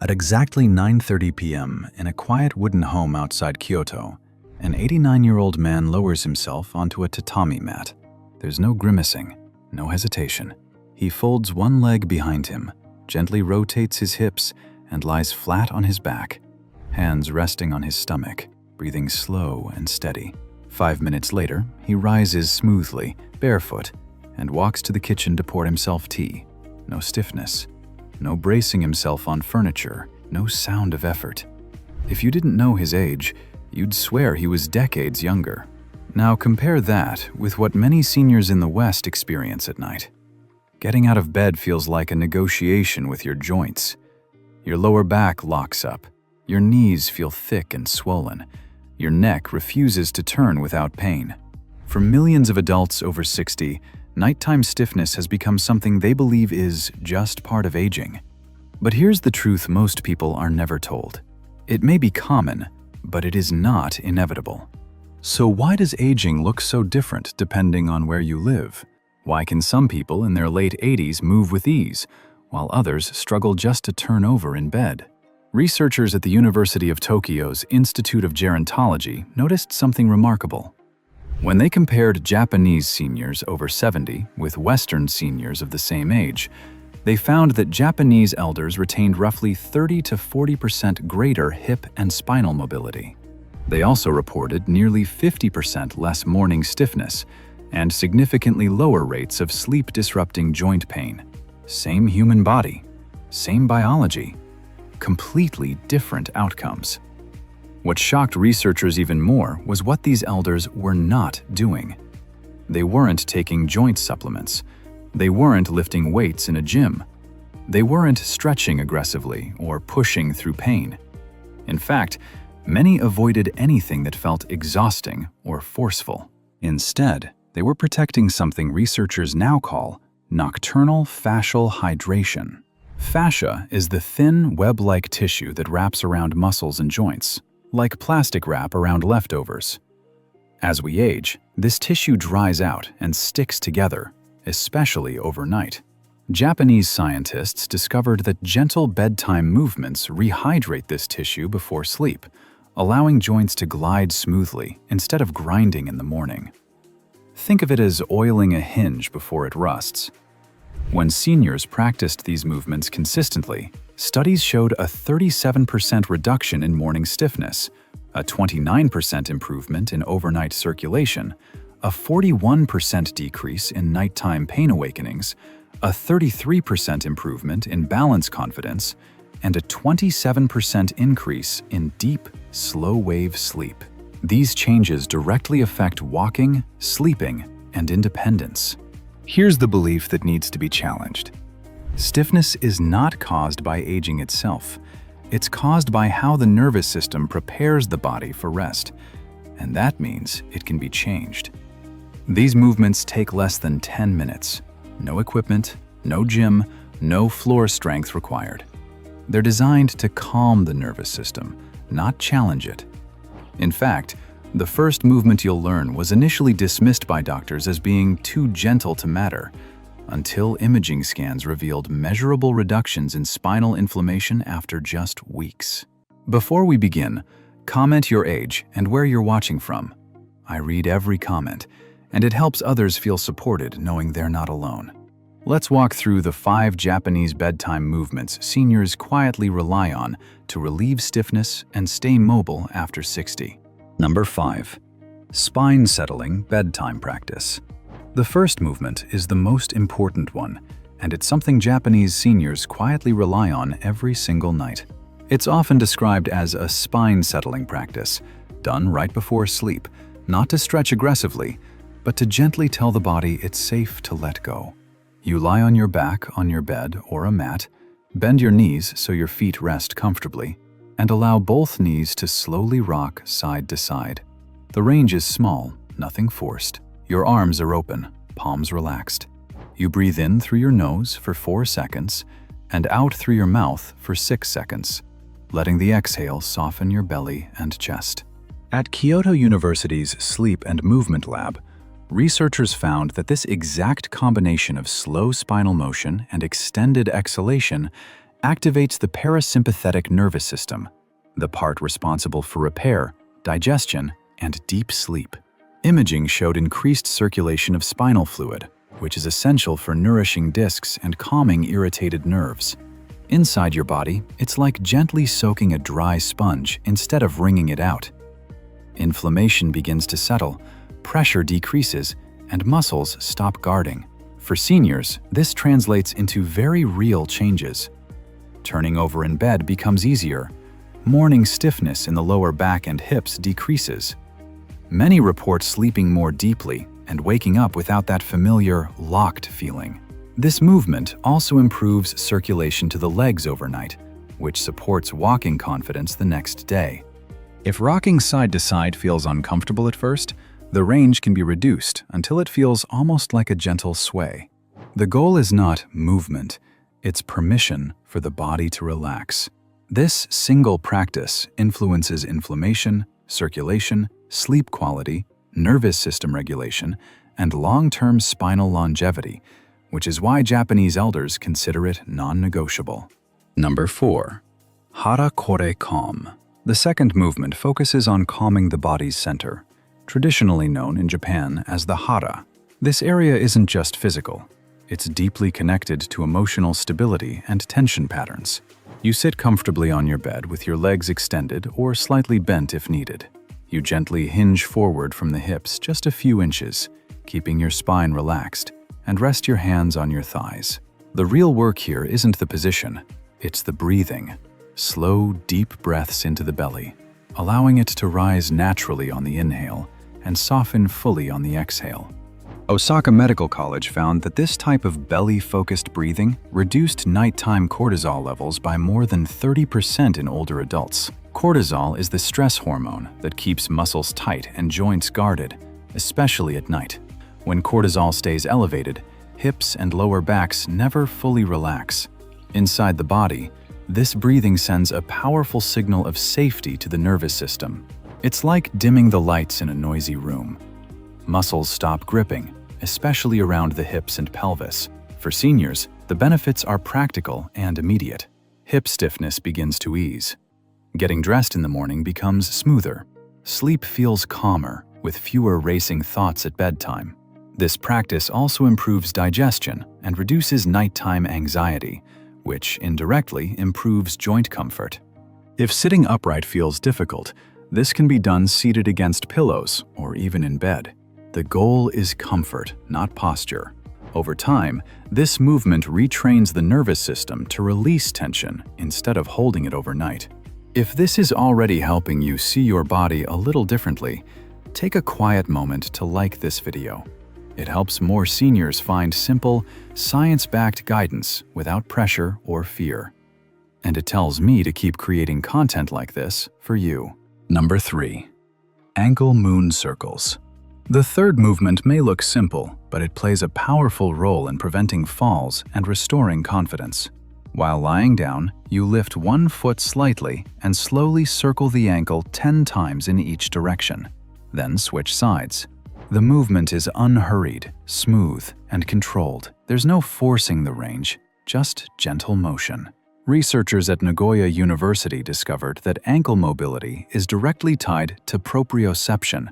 At exactly 9:30 p.m., in a quiet wooden home outside Kyoto, an 89-year-old man lowers himself onto a tatami mat. There's no grimacing, no hesitation. He folds one leg behind him, gently rotates his hips, and lies flat on his back, hands resting on his stomach, breathing slow and steady. 5 minutes later, he rises smoothly, barefoot, and walks to the kitchen to pour himself tea. No stiffness, no bracing himself on furniture, no sound of effort. If you didn't know his age, you'd swear he was decades younger. Now compare that with what many seniors in the West experience at night. Getting out of bed feels like a negotiation with your joints. Your lower back locks up. Your knees feel thick and swollen. Your neck refuses to turn without pain. For millions of adults over 60, nighttime stiffness has become something they believe is just part of aging. But here's the truth most people are never told. It may be common, but it is not inevitable. So why does aging look so different depending on where you live? Why can some people in their late 80s move with ease, while others struggle just to turn over in bed? Researchers at the University of Tokyo's Institute of Gerontology noticed something remarkable. When they compared Japanese seniors over 70 with Western seniors of the same age, they found that Japanese elders retained roughly 30 to 40% greater hip and spinal mobility. They also reported nearly 50% less morning stiffness and significantly lower rates of sleep-disrupting joint pain. Same human body, same biology, completely different outcomes. What shocked researchers even more was what these elders were not doing. They weren't taking joint supplements. They weren't lifting weights in a gym. They weren't stretching aggressively or pushing through pain. In fact, many avoided anything that felt exhausting or forceful. Instead, they were protecting something researchers now call nocturnal fascial hydration. Fascia is the thin, web-like tissue that wraps around muscles and joints, like plastic wrap around leftovers. As we age, this tissue dries out and sticks together, especially overnight. Japanese scientists discovered that gentle bedtime movements rehydrate this tissue before sleep, allowing joints to glide smoothly instead of grinding in the morning. Think of it as oiling a hinge before it rusts. When seniors practiced these movements consistently, studies showed a 37% reduction in morning stiffness, a 29% improvement in overnight circulation, a 41% decrease in nighttime pain awakenings, a 33% improvement in balance confidence, and a 27% increase in deep, slow-wave sleep. These changes directly affect walking, sleeping, and independence. Here's the belief that needs to be challenged. Stiffness is not caused by aging itself. It's caused by how the nervous system prepares the body for rest, and that means it can be changed. These movements take less than 10 minutes. No equipment, no gym, no floor strength required. They're designed to calm the nervous system, not challenge it. In fact, the first movement you'll learn was initially dismissed by doctors as being too gentle to matter, until imaging scans revealed measurable reductions in spinal inflammation after just weeks. Before we begin, comment your age and where you're watching from. I read every comment, and it helps others feel supported knowing they're not alone. Let's walk through the 5 Japanese bedtime movements seniors quietly rely on to relieve stiffness and stay mobile after 60. Number 5. Spine settling bedtime practice. The first movement is the most important one, and it's something Japanese seniors quietly rely on every single night. It's often described as a spine settling practice, done right before sleep, not to stretch aggressively, but to gently tell the body it's safe to let go. You lie on your back on your bed or a mat, bend your knees so your feet rest comfortably, and allow both knees to slowly rock side to side. The range is small, nothing forced. Your arms are open, palms relaxed. You breathe in through your nose for 4 seconds and out through your mouth for 6 seconds, letting the exhale soften your belly and chest. At Kyoto University's Sleep and Movement Lab, researchers found that this exact combination of slow spinal motion and extended exhalation activates the parasympathetic nervous system, the part responsible for repair, digestion, and deep sleep. Imaging showed increased circulation of spinal fluid, which is essential for nourishing discs and calming irritated nerves. Inside your body, it's like gently soaking a dry sponge instead of wringing it out. Inflammation begins to settle, pressure decreases, and muscles stop guarding. For seniors, this translates into very real changes. Turning over in bed becomes easier. Morning stiffness in the lower back and hips decreases. Many report sleeping more deeply and waking up without that familiar, locked feeling. This movement also improves circulation to the legs overnight, which supports walking confidence the next day. If rocking side to side feels uncomfortable at first, the range can be reduced until it feels almost like a gentle sway. The goal is not movement, it's permission for the body to relax. This single practice influences inflammation, circulation, sleep quality, nervous system regulation, and long-term spinal longevity, which is why Japanese elders consider it non-negotiable. Number 4. Hara Kore Calm. The second movement focuses on calming the body's center, traditionally known in Japan as the hara. This area isn't just physical. It's deeply connected to emotional stability and tension patterns. You sit comfortably on your bed with your legs extended or slightly bent if needed. You gently hinge forward from the hips just a few inches, keeping your spine relaxed, and rest your hands on your thighs. The real work here isn't the position, it's the breathing. Slow, deep breaths into the belly, allowing it to rise naturally on the inhale and soften fully on the exhale. Osaka Medical College found that this type of belly-focused breathing reduced nighttime cortisol levels by more than 30% in older adults. Cortisol is the stress hormone that keeps muscles tight and joints guarded, especially at night. When cortisol stays elevated, hips and lower backs never fully relax. Inside the body, this breathing sends a powerful signal of safety to the nervous system. It's like dimming the lights in a noisy room. Muscles stop gripping, especially around the hips and pelvis. For seniors, the benefits are practical and immediate. Hip stiffness begins to ease. Getting dressed in the morning becomes smoother. Sleep feels calmer, with fewer racing thoughts at bedtime. This practice also improves digestion and reduces nighttime anxiety, which indirectly improves joint comfort. If sitting upright feels difficult, this can be done seated against pillows or even in bed. The goal is comfort, not posture. Over time, this movement retrains the nervous system to release tension instead of holding it overnight. If this is already helping you see your body a little differently, take a quiet moment to like this video. It helps more seniors find simple, science-backed guidance without pressure or fear. And it tells me to keep creating content like this for you. Number 3. Ankle moon circles. The third movement may look simple, but it plays a powerful role in preventing falls and restoring confidence. While lying down, you lift one foot slightly and slowly circle the ankle 10 times in each direction. Then switch sides. The movement is unhurried, smooth, and controlled. There's no forcing the range, just gentle motion. Researchers at Nagoya University discovered that ankle mobility is directly tied to proprioception,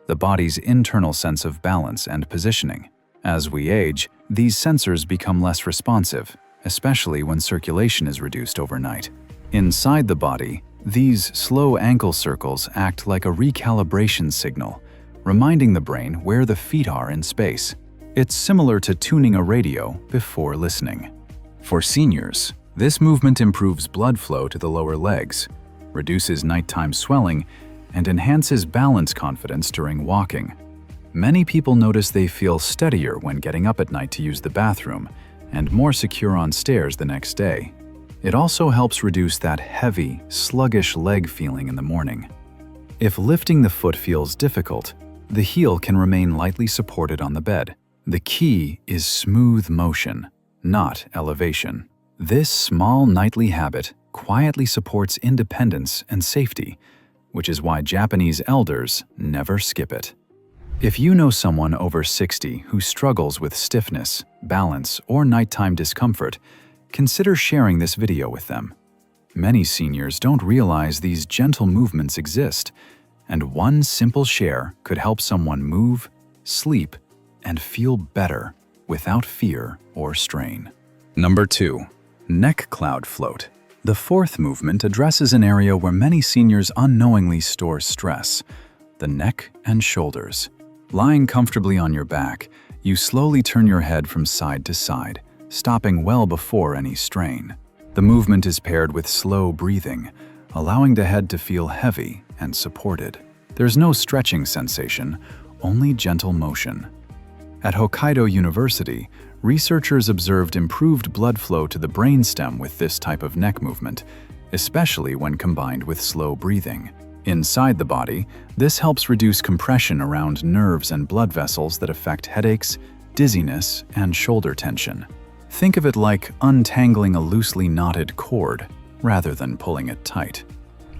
the body's internal sense of balance and positioning. As we age, these sensors become less responsive, especially when circulation is reduced overnight. Inside the body, these slow ankle circles act like a recalibration signal, reminding the brain where the feet are in space. It's similar to tuning a radio before listening. For seniors, this movement improves blood flow to the lower legs, reduces nighttime swelling, and enhances balance confidence during walking. Many people notice they feel steadier when getting up at night to use the bathroom, and more secure on stairs the next day. It also helps reduce that heavy, sluggish leg feeling in the morning. If lifting the foot feels difficult, the heel can remain lightly supported on the bed. The key is smooth motion, not elevation. This small nightly habit quietly supports independence and safety, which is why Japanese elders never skip it. If you know someone over 60 who struggles with stiffness, balance, or nighttime discomfort, consider sharing this video with them. Many seniors don't realize these gentle movements exist, and one simple share could help someone move, sleep, and feel better without fear or strain. Number 2. Neck cloud float. The fourth movement addresses an area where many seniors unknowingly store stress: the neck and shoulders. Lying comfortably on your back, you slowly turn your head from side to side, stopping well before any strain. The movement is paired with slow breathing, allowing the head to feel heavy and supported. There's no stretching sensation, only gentle motion. At Hokkaido University, researchers observed improved blood flow to the brainstem with this type of neck movement, especially when combined with slow breathing. Inside the body, this helps reduce compression around nerves and blood vessels that affect headaches, dizziness, and shoulder tension. Think of it like untangling a loosely knotted cord, rather than pulling it tight.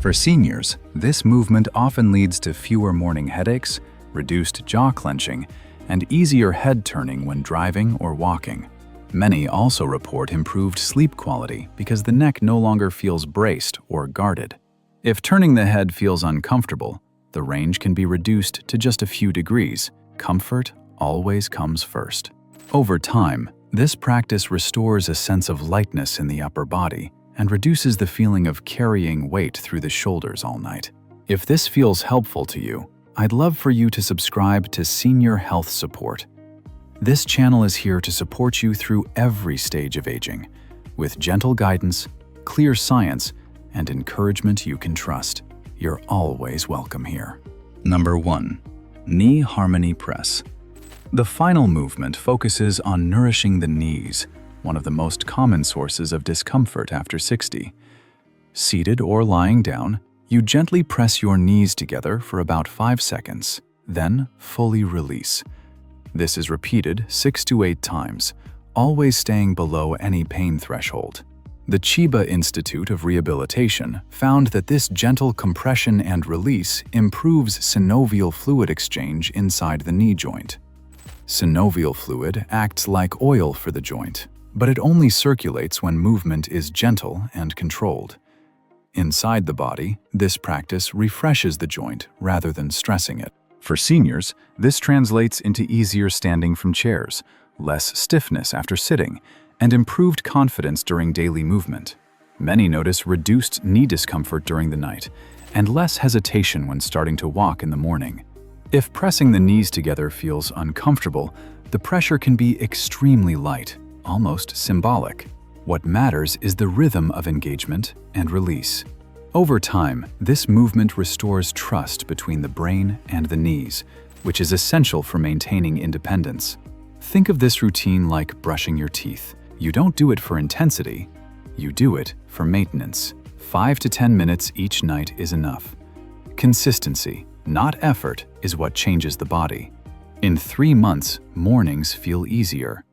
For seniors, this movement often leads to fewer morning headaches, reduced jaw clenching, and easier head turning when driving or walking. Many also report improved sleep quality because the neck no longer feels braced or guarded. If turning the head feels uncomfortable, the range can be reduced to just a few degrees. Comfort always comes first. Over time, this practice restores a sense of lightness in the upper body and reduces the feeling of carrying weight through the shoulders all night. If this feels helpful to you, I'd love for you to subscribe to Senior Health Support. This channel is here to support you through every stage of aging, with gentle guidance, clear science, and encouragement you can trust. You're always welcome here. Number 1. Knee Harmony Press. The final movement focuses on nourishing the knees, one of the most common sources of discomfort after 60. Seated or lying down, you gently press your knees together for about 5 seconds, then fully release. This is repeated 6 to 8 times, always staying below any pain threshold. The Chiba Institute of Rehabilitation found that this gentle compression and release improves synovial fluid exchange inside the knee joint. Synovial fluid acts like oil for the joint, but it only circulates when movement is gentle and controlled. Inside the body, this practice refreshes the joint rather than stressing it. For seniors, this translates into easier standing from chairs, less stiffness after sitting, and improved confidence during daily movement. Many notice reduced knee discomfort during the night and less hesitation when starting to walk in the morning. If pressing the knees together feels uncomfortable, the pressure can be extremely light, almost symbolic. What matters is the rhythm of engagement and release. Over time, this movement restores trust between the brain and the knees, which is essential for maintaining independence. Think of this routine like brushing your teeth. You don't do it for intensity, you do it for maintenance. 5 to 10 minutes each night is enough. Consistency, not effort, is what changes the body. In 3 months, mornings feel easier.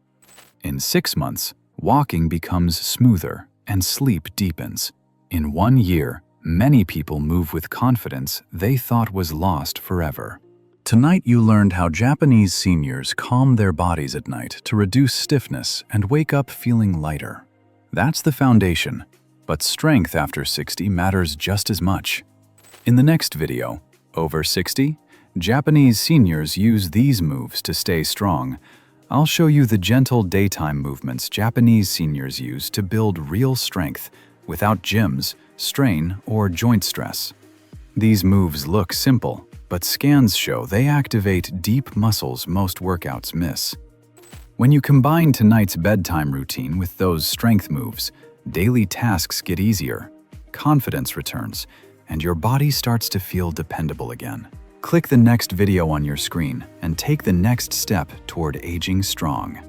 In 6 months, walking becomes smoother and sleep deepens. In 1 year, many people move with confidence they thought was lost forever. Tonight you learned how Japanese seniors calm their bodies at night to reduce stiffness and wake up feeling lighter. That's the foundation, but strength after 60 matters just as much. In the next video, Over 60, Japanese seniors use these moves to stay strong. I'll show you the gentle daytime movements Japanese seniors use to build real strength without gyms, strain, or joint stress. These moves look simple, but scans show they activate deep muscles most workouts miss. When you combine tonight's bedtime routine with those strength moves, daily tasks get easier, confidence returns, and your body starts to feel dependable again. Click the next video on your screen and take the next step toward aging strong.